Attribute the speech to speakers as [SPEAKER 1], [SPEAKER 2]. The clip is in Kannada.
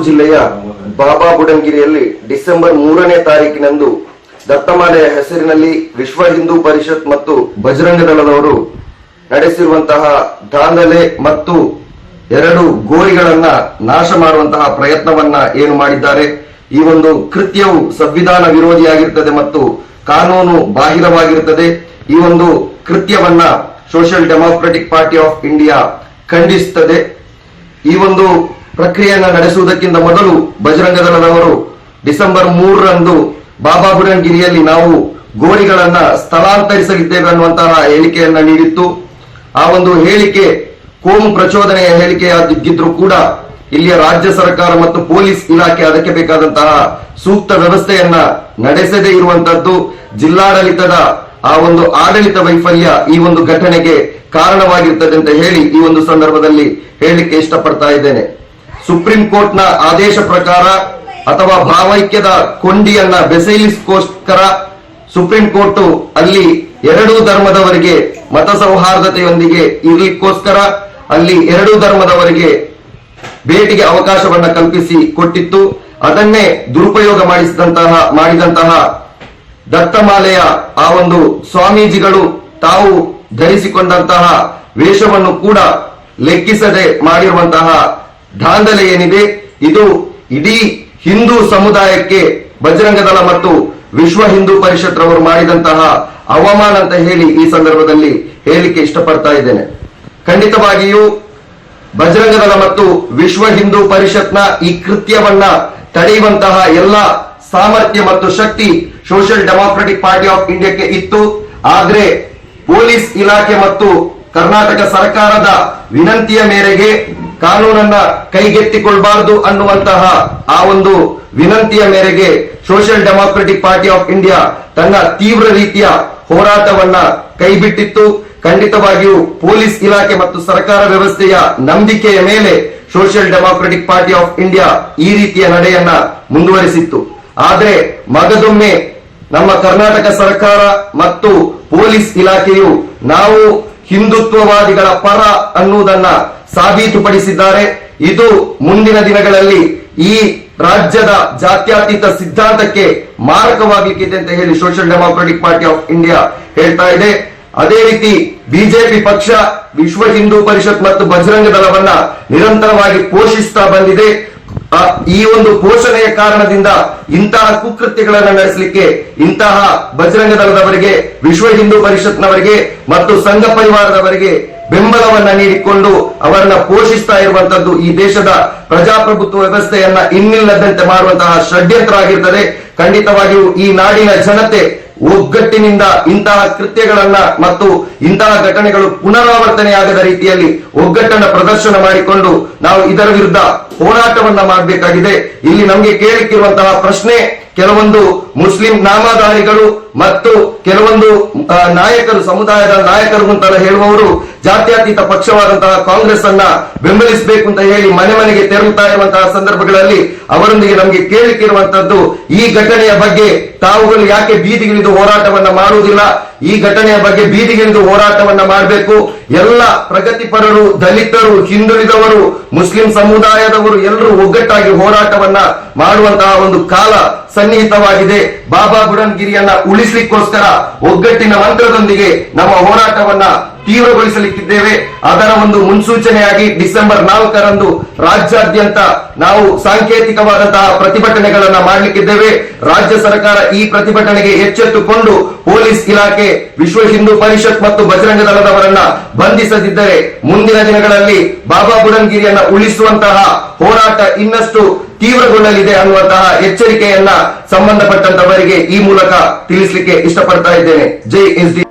[SPEAKER 1] ಜಿಲ್ಲೆಯ ಬಾಬಾ ಬುಡನ್ಗಿರಿಯಲ್ಲಿ ಡಿಸೆಂಬರ್ 3ನೇ ತಾರೀಕಿನಂದು ದತ್ತಮಾಲೆಯ ಹೆಸರಿನಲ್ಲಿ ವಿಶ್ವ ಹಿಂದೂ ಪರಿಷತ್ ಮತ್ತು ಬಜರಂಗ ದಳದವರು ನಡೆಸಿರುವಂತಹ ದಾಂಧಲೆ ಮತ್ತು 2 ಗೋರಿಗಳನ್ನ ನಾಶ ಮಾಡುವಂತಹ ಪ್ರಯತ್ನವನ್ನ ಏನು ಮಾಡಿದ್ದಾರೆ. ಈ ಒಂದು ಕೃತ್ಯವು ಸಂವಿಧಾನ ವಿರೋಧಿಯಾಗಿರುತ್ತದೆ ಮತ್ತು ಕಾನೂನು ಬಾಹಿರವಾಗಿರುತ್ತದೆ. ಈ ಒಂದು ಕೃತ್ಯವನ್ನ Social Democratic Party of India ಖಂಡಿಸುತ್ತದೆ. ಈ ಒಂದು ಪ್ರಕ್ರಿಯೆಯನ್ನು ನಡೆಸುವುದಕ್ಕಿಂತ ಮೊದಲು ಬಜರಂಗ ದಳದವರು ಡಿಸೆಂಬರ್ 3ರಂದು ಬಾಬಾ ಬುಡನ್ಗಿರಿಯಲ್ಲಿ ನಾವು ಗೋರಿಗಳನ್ನ ಸ್ಥಳಾಂತರಿಸಲಿದ್ದೇವೆ ಅನ್ನುವಂತಹ ಹೇಳಿಕೆಯನ್ನ ನೀಡಿತ್ತು. ಆ ಒಂದು ಹೇಳಿಕೆ ಕೋಮು ಪ್ರಚೋದನೆಯ ಹೇಳಿಕೆಯಾಗಿದ್ರೂ ಕೂಡ ಇಲ್ಲಿಯ ರಾಜ್ಯ ಸರ್ಕಾರ ಮತ್ತು ಪೊಲೀಸ್ ಇಲಾಖೆ ಅದಕ್ಕೆ ಬೇಕಾದಂತಹ ಸೂಕ್ತ ವ್ಯವಸ್ಥೆಯನ್ನ ನಡೆಸದೇ ಇರುವಂತದ್ದು ಜಿಲ್ಲಾಡಳಿತದ ಆ ಒಂದು ಆಡಳಿತ ವೈಫಲ್ಯ ಈ ಒಂದು ಘಟನೆಗೆ ಕಾರಣವಾಗಿರ್ತದೆ ಅಂತ ಹೇಳಿ ಈ ಒಂದು ಸಂದರ್ಭದಲ್ಲಿ ಹೇಳಲಿಕ್ಕೆ ಇಷ್ಟಪಡ್ತಾ ಇದ್ದೇನೆ. ಸುಪ್ರೀಂ ಕೋರ್ಟ್ ನ ಆದೇಶ ಪ್ರಕಾರ ಅಥವಾ ಭಾವೈಕ್ಯದ ಕೊಂಡಿಯನ್ನ ಬೆಸೆಯಲಿಸ್ಕೋಸ್ಕರ ಸುಪ್ರೀಂ ಕೋರ್ಟ್ ಅಲ್ಲಿ 2 ಧರ್ಮದವರಿಗೆ ಮತ ಸೌಹಾರ್ದತೆಯೊಂದಿಗೆ ಇರಲಿಕ್ಕೋಸ್ಕರ ಅಲ್ಲಿ 2 ಧರ್ಮದವರಿಗೆ ಭೇಟಿಗೆ ಅವಕಾಶವನ್ನ ಕಲ್ಪಿಸಿ ಕೊಟ್ಟಿತ್ತು. ಅದನ್ನೇ ದುರುಪಯೋಗ ಮಾಡಿದಂತಹ ದತ್ತಮಾಲೆಯ ಆ ಒಂದು ಸ್ವಾಮೀಜಿಗಳು ತಾವು ಧರಿಸಿಕೊಂಡಂತಹ ವೇಷವನ್ನು ಕೂಡ ಲೆಕ್ಕಿಸದೆ ಮಾಡಿರುವಂತಹ ದಾಂಧಲೆ ಏನಿದೆ ಇದು ಇಡೀ ಹಿಂದೂ ಸಮುದಾಯಕ್ಕೆ ಬಜರಂಗ ದಳ ಮತ್ತು ವಿಶ್ವ ಹಿಂದೂ ಪರಿಷತ್ ರವರು ಮಾಡಿದಂತಹ ಅವಮಾನ ಅಂತ ಹೇಳಿ ಈ ಸಂದರ್ಭದಲ್ಲಿ ಹೇಳಿಕೆ ಇಷ್ಟಪಡ್ತಾ ಇದ್ದೇನೆ. ಖಂಡಿತವಾಗಿಯೂ ಬಜರಂಗ ದಳ ಮತ್ತು ವಿಶ್ವ ಹಿಂದೂ ಪರಿಷತ್ನ ಈ ಕೃತ್ಯವನ್ನ ತಡೆಯುವಂತಹ ಎಲ್ಲ ಸಾಮರ್ಥ್ಯ ಮತ್ತು ಶಕ್ತಿ ಸೋಷಿಯಲ್ ಡೆಮಾಕ್ರೆಟಿಕ್ ಪಾರ್ಟಿ ಆಫ್ ಇಂಡಿಯಾಕ್ಕೆ ಇತ್ತು. ಆದ್ರೆ ಪೊಲೀಸ್ ಇಲಾಖೆ ಮತ್ತು ಕರ್ನಾಟಕ ಸರ್ಕಾರದ ವಿನಂತಿಯ ಮೇರೆಗೆ ಕಾನೂನನ್ನ ಕೈಗೆತ್ತಿಕೊಳ್ಬಾರದು ಅನ್ನುವಂತಹ ಆ ಒಂದು ವಿನಂತಿಯ ಮೇರೆಗೆ social Democratic Party of India ತನ್ನ ತೀವ್ರ ರೀತಿಯ ಹೋರಾಟವನ್ನ ಕೈಬಿಟ್ಟಿತ್ತು. ಖಂಡಿತವಾಗಿಯೂ ಪೊಲೀಸ್ ಇಲಾಖೆ ಮತ್ತು ಸರ್ಕಾರ ವ್ಯವಸ್ಥೆಯ ನಂಬಿಕೆಯ ಮೇಲೆ social Democratic Party of India ಈ ರೀತಿಯ ನಡೆಯನ್ನ ಮುಂದುವರಿಸಿತ್ತು. ಆದ್ರೆ ಮಗದೊಮ್ಮೆ ನಮ್ಮ ಕರ್ನಾಟಕ ಸರ್ಕಾರ ಮತ್ತು ಪೊಲೀಸ್ ಇಲಾಖೆಯು ನಾವು ಹಿಂದುತ್ವವಾದಿಗಳ ಪರ ಅನ್ನುವುದನ್ನ ಸಾಬೀತುಪಡಿಸಿದ್ದಾರೆ. ಇದು ಮುಂದಿನ ದಿನಗಳಲ್ಲಿ ಈ ರಾಜ್ಯದ ಜಾತ್ಯತೀತ ಸಿದ್ಧಾಂತಕ್ಕೆ ಮಾರಕವಾಗಲಿಕ್ಕಿದೆ ಅಂತ ಹೇಳಿ social Democratic Party of India ಹೇಳ್ತಾ ಇದೆ. ಅದೇ ರೀತಿ ಬಿಜೆಪಿ ಪಕ್ಷ ವಿಶ್ವ ಹಿಂದೂ ಪರಿಷತ್ ಮತ್ತು ಬಜರಂಗ ದಳವನ್ನ ನಿರಂತರವಾಗಿ ಪೋಷಿಸ್ತಾ ಬಂದಿದೆ. ಈ ಒಂದು ಪೋಷಣೆಯ ಕಾರಣದಿಂದ ಇಂತಹ ಕುಕೃತ್ಯಗಳನ್ನು ನಡೆಸಲಿಕ್ಕೆ ಇಂತಹ ಬಜರಂಗ ದಳದವರಿಗೆ ವಿಶ್ವ ಹಿಂದೂ ಪರಿಷತ್ನವರಿಗೆ ಮತ್ತು ಸಂಘ ಪರಿವಾರದವರಿಗೆ ಬೆಂಬಲವನ್ನ ನೀಡಿಕೊಂಡು ಅವರನ್ನ ಪೋಷಿಸ್ತಾ ಇರುವಂತದ್ದು ಈ ದೇಶದ ಪ್ರಜಾಪ್ರಭುತ್ವ ವ್ಯವಸ್ಥೆಯನ್ನ ಇನ್ನಿಲ್ಲದಂತೆ ಮಾಡುವಂತಹ ಷಡ್ಯಂತ್ರ ಆಗಿರ್ತದೆ. ಖಂಡಿತವಾಗಿಯೂ ಈ ನಾಡಿನ ಜನತೆ ಒಗ್ಗಟ್ಟಿನಿಂದ ಇಂತಹ ಕೃತ್ಯಗಳನ್ನ ಮತ್ತು ಇಂತಹ ಘಟನೆಗಳು ಪುನರಾವರ್ತನೆಯಾಗದ ರೀತಿಯಲ್ಲಿ ಒಗ್ಗಟ್ಟನ್ನ ಪ್ರದರ್ಶನ ಮಾಡಿಕೊಂಡು ನಾವು ಇದರ ವಿರುದ್ಧ ಹೋರಾಟವನ್ನ ಮಾಡಬೇಕಾಗಿದೆ. ಇಲ್ಲಿ ನಮಗೆ ಕೇಳಿಕ್ಕಿರುವಂತಹ ಪ್ರಶ್ನೆ, ಕೆಲವೊಂದು ಮುಸ್ಲಿಂ ನಾಮಧಾರಿಗಳು ಮತ್ತು ಕೆಲವೊಂದು ನಾಯಕರು, ಸಮುದಾಯದ ನಾಯಕರು ಅಂತೆಲ್ಲ ಹೇಳುವವರು ಜಾತ್ಯತೀತ ಪಕ್ಷವಾದಂತಹ ಕಾಂಗ್ರೆಸ್ ಅನ್ನ ಬೆಂಬಲಿಸಬೇಕು ಅಂತ ಹೇಳಿ ಮನೆ ಮನೆಗೆ ತೆರಳುತ್ತಾ ಇರುವಂತಹ ಸಂದರ್ಭಗಳಲ್ಲಿ ಅವರೊಂದಿಗೆ ನಮಗೆ ಕೇಳಿಕ್ಕಿರುವಂತದ್ದು, ಈ ಘಟನೆಯ ಬಗ್ಗೆ ತಾವುಗಳು ಯಾಕೆ ಬೀದಿಗಿಳಿದು ಹೋರಾಟವನ್ನ ಮಾಡುವುದಿಲ್ಲ? ಈ ಘಟನೆಯ ಬಗ್ಗೆ ಬೀದಿಗಿಳಿದು ಹೋರಾಟವನ್ನ ಮಾಡಬೇಕು. ಎಲ್ಲ ಪ್ರಗತಿಪರರು, ದಲಿತರು, ಹಿಂದುಳಿದವರು, ಮುಸ್ಲಿಂ ಸಮುದಾಯದವರು ಎಲ್ಲರೂ ಒಗ್ಗಟ್ಟಾಗಿ ಹೋರಾಟವನ್ನ ಮಾಡುವಂತಹ ಒಂದು ಕಾಲ ಸನ್ನಿಹಿತವಾಗಿದೆ. ಬಾಬಾ ಬುಡನ್ಗಿರಿಯನ್ನ ಉಳಿಸಲಿಕ್ಕೋಸ್ಕರ ಒಗ್ಗಟ್ಟಿನ ಮಂತ್ರದೊಂದಿಗೆ ನಮ್ಮ ಹೋರಾಟವನ್ನ ತೀವ್ರಗೊಳಿಸಲಿಕ್ಕಿದ್ದೇವೆ. ಅದರ ಒಂದು ಮುನ್ಸೂಚನೆಯಾಗಿ ಡಿಸೆಂಬರ್ 4ರಂದು ರಾಜ್ಯಾದ್ಯಂತ ನಾವು ಸಾಂಕೇತಿಕವಾದಂತಹ ಪ್ರತಿಭಟನೆಗಳನ್ನ ಮಾಡಲಿಕ್ಕಿದ್ದೇವೆ. ರಾಜ್ಯ ಸರ್ಕಾರ ಈ ಪ್ರತಿಭಟನೆಗೆ ಎಚ್ಚೆತ್ತುಕೊಂಡು ಪೊಲೀಸ್ ಇಲಾಖೆ ವಿಶ್ವ ಹಿಂದೂ ಪರಿಷತ್ ಮತ್ತು ಬಜರಂಗ ದಳದವರನ್ನ ಬಂಧಿಸದಿದ್ದರೆ ಮುಂದಿನ ದಿನಗಳಲ್ಲಿ ಬಾಬಾ ಬುಡನ್ಗಿರಿಯನ್ನ ಉಳಿಸುವಂತಹ ಹೋರಾಟ ಇನ್ನಷ್ಟು ತೀವ್ರಗೊಳ್ಳಲಿದೆ ಅನ್ನುವಂತಹ ಎಚ್ಚರಿಕೆಯನ್ನ ಸಂಬಂಧಪಟ್ಟಂತವರಿಗೆ ಈ ಮೂಲಕ ತಿಳಿಸಲಿಕ್ಕೆ ಇಷ್ಟಪಡ್ತಾ ಇದ್ದೇನೆ. ಜೈ ಎಸ್ ಡಿ.